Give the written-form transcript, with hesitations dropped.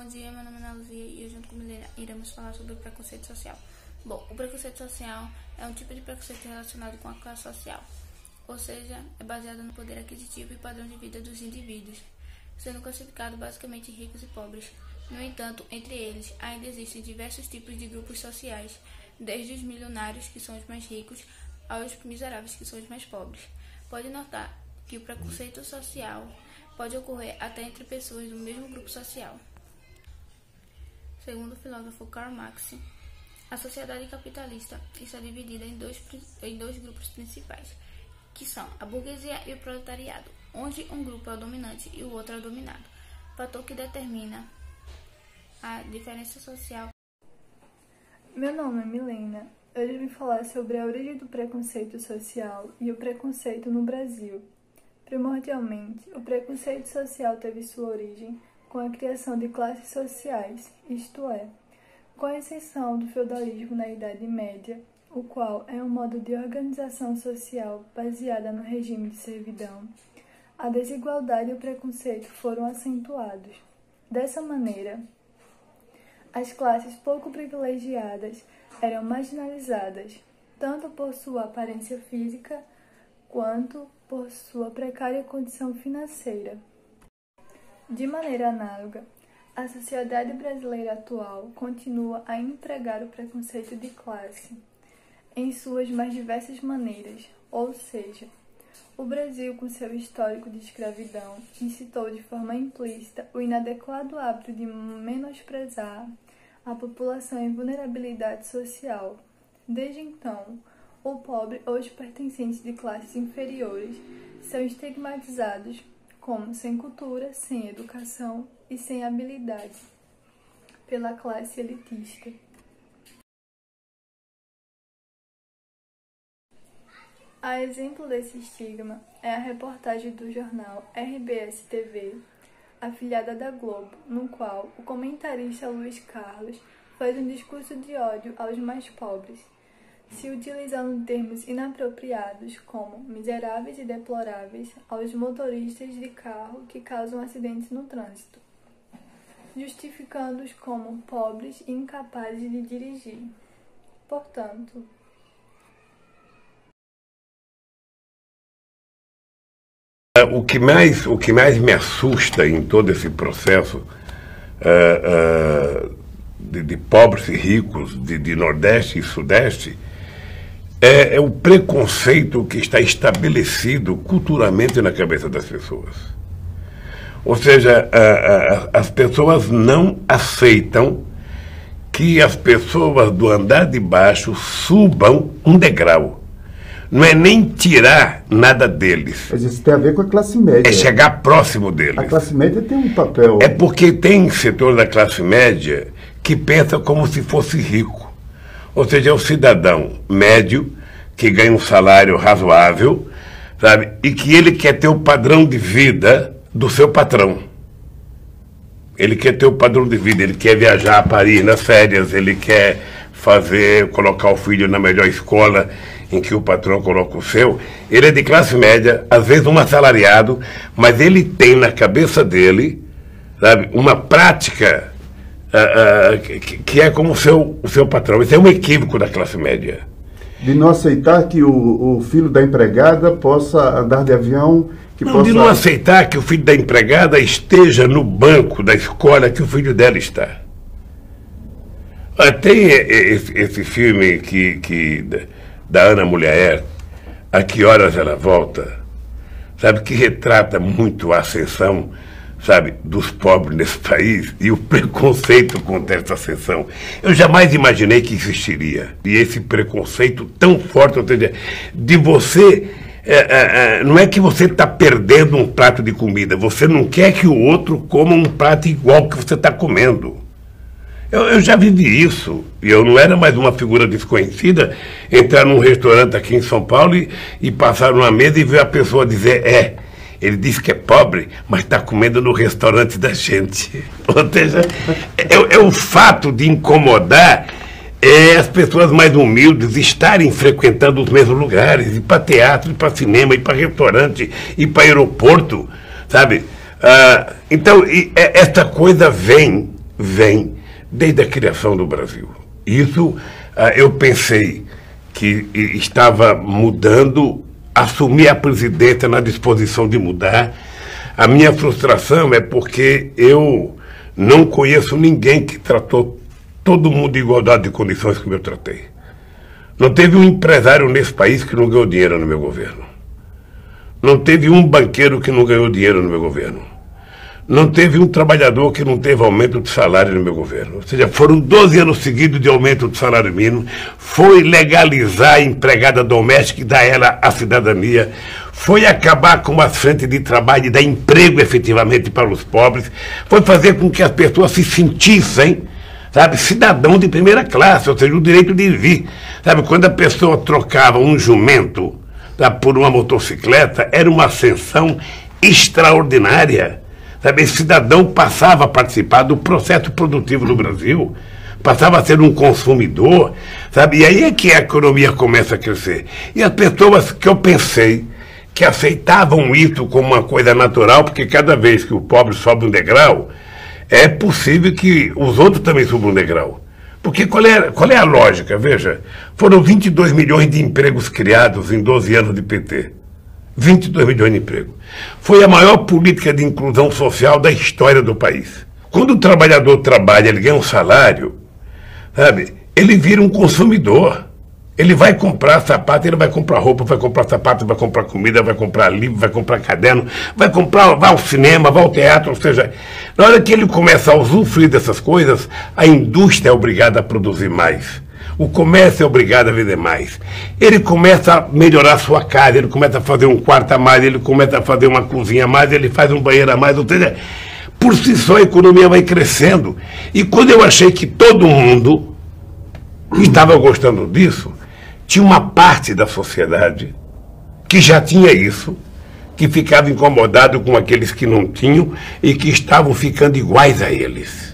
Bom dia, meu nome é Ana Luzia e eu, junto com Milena, iremos falar sobre o preconceito social. Bom, o preconceito social é um tipo de preconceito relacionado com a classe social, ou seja, é baseado no poder aquisitivo e padrão de vida dos indivíduos, sendo classificado basicamente em ricos e pobres. No entanto, entre eles, ainda existem diversos tipos de grupos sociais, desde os milionários, que são os mais ricos, aos miseráveis, que são os mais pobres. Pode notar que o preconceito social pode ocorrer até entre pessoas do mesmo grupo social. Segundo o filósofo Karl Marx, a sociedade capitalista está dividida em dois grupos principais, que são a burguesia e o proletariado, onde um grupo é o dominante e o outro é o dominado, fator que determina a diferença social. Meu nome é Milena. Hoje eu vim falar sobre a origem do preconceito social e o preconceito no Brasil. Primordialmente, o preconceito social teve sua origem com a criação de classes sociais, isto é, com a ascensão do feudalismo na Idade Média, o qual é um modo de organização social baseada no regime de servidão. A desigualdade e o preconceito foram acentuados. Dessa maneira, as classes pouco privilegiadas eram marginalizadas, tanto por sua aparência física quanto por sua precária condição financeira. De maneira análoga, a sociedade brasileira atual continua a empregar o preconceito de classe em suas mais diversas maneiras, ou seja, o Brasil, com seu histórico de escravidão, incitou de forma implícita o inadequado hábito de menosprezar a população em vulnerabilidade social. Desde então, o pobre ou os pertencentes de classes inferiores são estigmatizados como sem cultura, sem educação e sem habilidade pela classe elitista. A exemplo desse estigma é a reportagem do jornal RBS TV, afiliada da Globo, no qual o comentarista Luiz Carlos faz um discurso de ódio aos mais pobres, se utilizando termos inapropriados como miseráveis e deploráveis aos motoristas de carro que causam acidentes no trânsito, justificando-os como pobres e incapazes de dirigir. Portanto, o que mais me assusta em todo esse processo de pobres e ricos, de Nordeste e Sudeste, é o preconceito que está estabelecido culturalmente na cabeça das pessoas. Ou seja, as pessoas não aceitam que as pessoas do andar de baixo subam um degrau. Não é nem tirar nada deles. Mas isso tem a ver com a classe média. É chegar próximo deles. A classe média tem um papel... É porque tem setor da classe média que pensa como se fosse rico. Ou seja, é o cidadão médio que ganha um salário razoável, sabe? E que ele quer ter o padrão de vida do seu patrão. Ele quer ter o padrão de vida, ele quer viajar a Paris nas férias, ele quer colocar o filho na melhor escola em que o patrão coloca o seu. Ele é de classe média, às vezes um assalariado, mas ele tem na cabeça dele, sabe, uma prática que é como o seu patrão. Isso é um equívoco da classe média. De não aceitar que o filho da empregada possa andar de avião... De não aceitar que o filho da empregada esteja no banco da escola que o filho dela está. Tem esse filme da Ana Mulher, A Que Horas Ela Volta, sabe, que retrata muito a ascensão, sabe, dos pobres nesse país e o preconceito contra essa ascensão. Eu jamais imaginei que existiria. E esse preconceito tão forte, ou seja, de você... não é que você está perdendo um prato de comida, você não quer que o outro coma um prato igual que você está comendo. Eu já vivi isso, e eu não era mais uma figura desconhecida, entrar num restaurante aqui em São Paulo e passar numa mesa e ver a pessoa dizer, ele disse que é pobre, mas está comendo no restaurante da gente. Ou seja, é o fato de incomodar as pessoas mais humildes estarem frequentando os mesmos lugares, ir para teatro, ir para cinema, ir para restaurante, ir para aeroporto, sabe? Então, esta coisa vem vem desde a criação do Brasil. Isso eu pensei que estava mudando, assumi a presidência na disposição de mudar. A minha frustração é porque eu não conheço ninguém que tratou todo mundo em igualdade de condições como eu tratei. Não teve um empresário nesse país que não ganhou dinheiro no meu governo. Não teve um banqueiro que não ganhou dinheiro no meu governo. Não teve um trabalhador que não teve aumento de salário no meu governo. Ou seja, foram 12 anos seguidos de aumento do salário mínimo. Foi legalizar a empregada doméstica e dar ela a cidadania. Foi acabar com as frentes de trabalho e dar emprego efetivamente para os pobres. Foi fazer com que as pessoas se sentissem, sabe, cidadão de primeira classe, ou seja, o direito de vir. Sabe, quando a pessoa trocava um jumento, tá, por uma motocicleta, era uma ascensão extraordinária. Sabe, esse cidadão passava a participar do processo produtivo do Brasil, passava a ser um consumidor, sabe? E aí é que a economia começa a crescer. E as pessoas que eu pensei que aceitavam isso como uma coisa natural, porque cada vez que o pobre sobe um degrau, é possível que os outros também subam um degrau. Porque qual é a lógica? Veja, foram 22 milhões de empregos criados em 12 anos de PT. 22 milhões de empregos. Foi a maior política de inclusão social da história do país. Quando o trabalhador trabalha, ele ganha um salário, sabe? Ele vira um consumidor. Ele vai comprar sapato, ele vai comprar roupa, vai comprar sapato, vai comprar comida, vai comprar livro, vai comprar caderno, vai ao cinema, vai ao teatro, ou seja, na hora que ele começa a usufruir dessas coisas, a indústria é obrigada a produzir mais. O comércio é obrigado a vender mais. Ele começa a melhorar a sua casa, ele começa a fazer um quarto a mais, ele começa a fazer uma cozinha a mais, ele faz um banheiro a mais, ou seja, por si só a economia vai crescendo. E quando eu achei que todo mundo estava gostando disso, tinha uma parte da sociedade que já tinha isso, que ficava incomodado com aqueles que não tinham e que estavam ficando iguais a eles.